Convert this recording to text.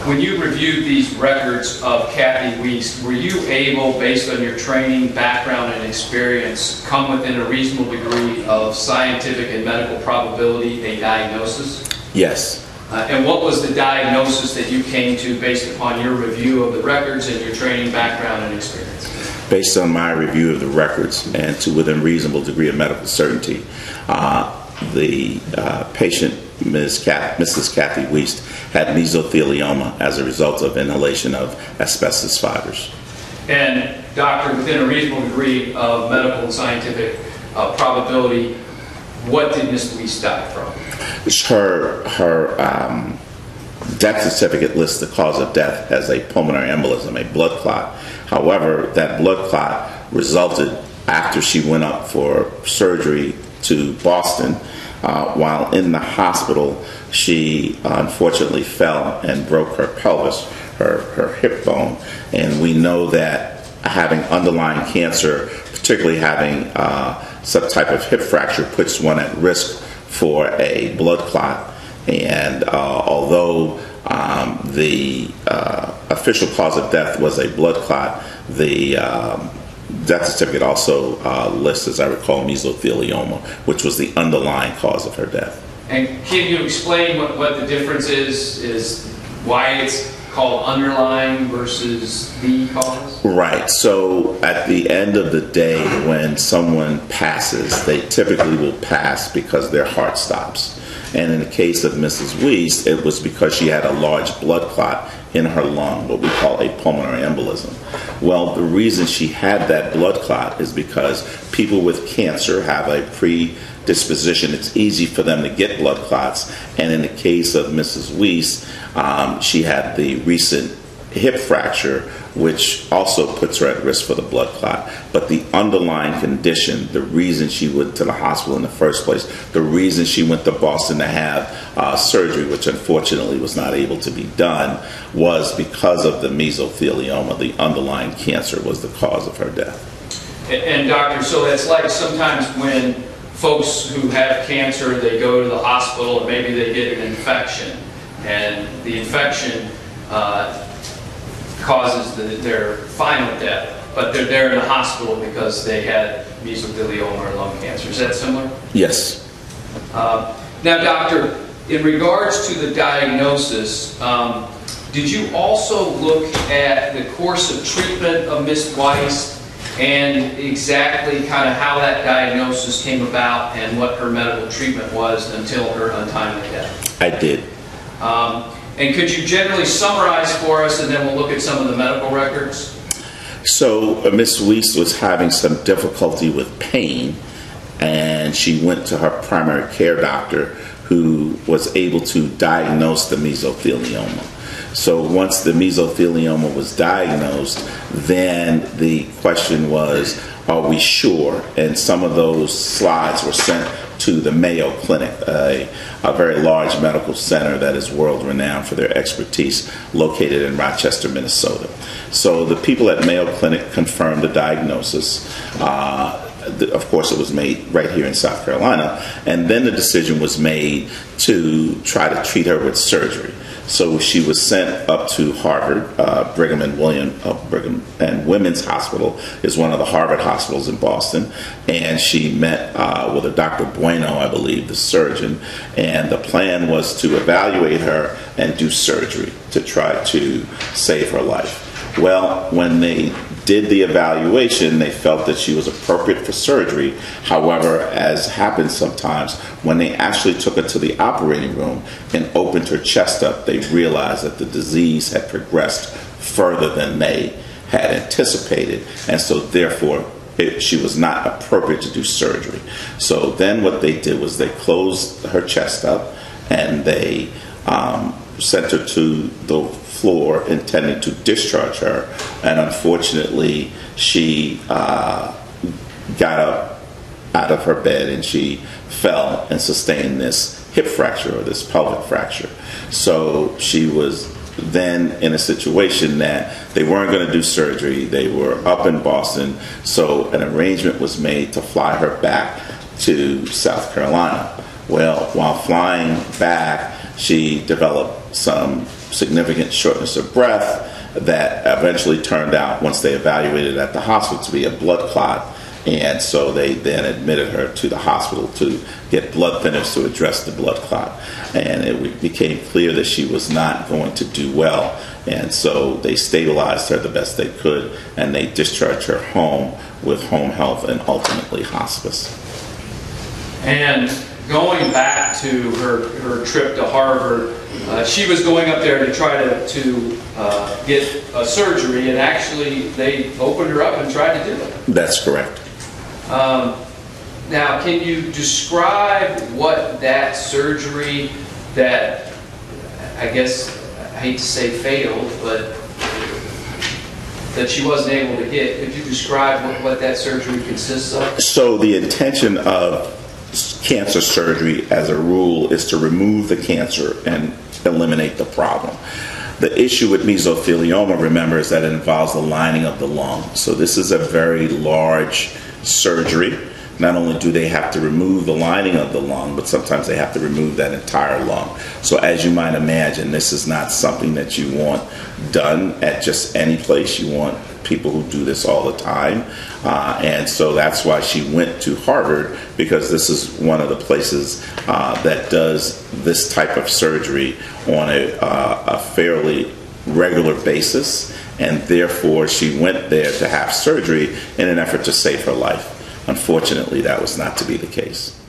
When you reviewed these records of Kathy Weist, were you able, based on your training, background, and experience, come within a reasonable degree of scientific and medical probability a diagnosis? Yes. And what was the diagnosis that you came to based upon your review of the records and your training, background, and experience? Based on my review of the records and to within reasonable degree of medical certainty, the patient, Mrs. Kathy Weist, had mesothelioma as a result of inhalation of asbestos fibers. And doctor, within a reasonable degree of medical and scientific probability, what did Ms. Weist die from? Her death certificate lists the cause of death as a pulmonary embolism, a blood clot. However, that blood clot resulted after she went up for surgery to Boston. While in the hospital, she unfortunately fell and broke her pelvis, her hip bone. And we know that having underlying cancer, particularly having some type of hip fracture, puts one at risk for a blood clot. And although the official cause of death was a blood clot, the death certificate also lists, as I recall, mesothelioma, which was the underlying cause of her death. And can you explain what the difference is why it's called underlying versus the cause? Right. So at the end of the day, when someone passes, they typically will pass because their heart stops. And in the case of Mrs. Weist, it was because she had a large blood clot in her lung, what we call a pulmonary embolism. Well, the reason she had that blood clot is because people with cancer have a predisposition. It's easy for them to get blood clots. And in the case of Mrs. Weist, she had the recent hip fracture, which also puts her at risk for the blood clot. But the underlying condition, the reason she went to the hospital in the first place, the reason she went to Boston to have surgery, which unfortunately was not able to be done, was because of the mesothelioma. The underlying cancer was the cause of her death. And doctor, so it's like sometimes when folks who have cancer, they go to the hospital and maybe they get an infection, and the infection causes their final death, but they're there in the hospital because they had mesothelioma or lung cancer. Is that similar? Yes. Now, doctor, in regards to the diagnosis, did you also look at the course of treatment of Ms. Weist and exactly kind of how that diagnosis came about and what her medical treatment was until her untimely death? I did. And could you generally summarize for us, and then we'll look at some of the medical records? So Ms. Weist was having some difficulty with pain, and she went to her primary care doctor, who was able to diagnose the mesothelioma. So once the mesothelioma was diagnosed, then the question was, are we sure? And some of those slides were sent to the Mayo Clinic, a very large medical center that is world-renowned for their expertise, located in Rochester, Minnesota. So the people at Mayo Clinic confirmed the diagnosis. Of course, it was made right here in South Carolina, and then the decision was made to try to treat her with surgery. So she was sent up to Harvard. Brigham and Women's Hospital is one of the Harvard hospitals in Boston, and she met with a Dr. Bueno, I believe, the surgeon, and the plan was to evaluate her and do surgery to try to save her life. Well, when they did the evaluation, they felt that she was appropriate for surgery. However, as happens sometimes, when they actually took her to the operating room and opened her chest up, they realized that the disease had progressed further than they had anticipated, and so therefore she was not appropriate to do surgery. So then what they did was they closed her chest up, and they sent her to the floor intending to discharge her, and unfortunately she got up out of her bed and she fell and sustained this hip fracture, or this pelvic fracture. So she was then in a situation that they weren't going to do surgery. They were up in Boston, so an arrangement was made to fly her back to South Carolina. Well, while flying back, she developed some significant shortness of breath that eventually turned out, once they evaluated at the hospital, to be a blood clot. And so they then admitted her to the hospital to get blood thinners to address the blood clot. And it became clear that she was not going to do well. And so they stabilized her the best they could, and they discharged her home with home health and ultimately hospice. And going back to her trip to Harvard, she was going up there to try to get a surgery, and actually they opened her up and tried to do it. That's correct. Now, can you describe what that surgery that, I guess, I hate to say failed, but that she wasn't able to get, could you describe what that surgery consists of? So the intention of cancer surgery, as a rule, is to remove the cancer and eliminate the problem. The issue with mesothelioma, remember, is that it involves the lining of the lung. So this is a very large surgery. Not only do they have to remove the lining of the lung, but sometimes they have to remove that entire lung. So as you might imagine, this is not something that you want done at just any place. You want people who do this all the time. And so that's why she went to Harvard, because this is one of the places that does this type of surgery on a fairly regular basis. And therefore, she went there to have surgery in an effort to save her life. Unfortunately, that was not to be the case.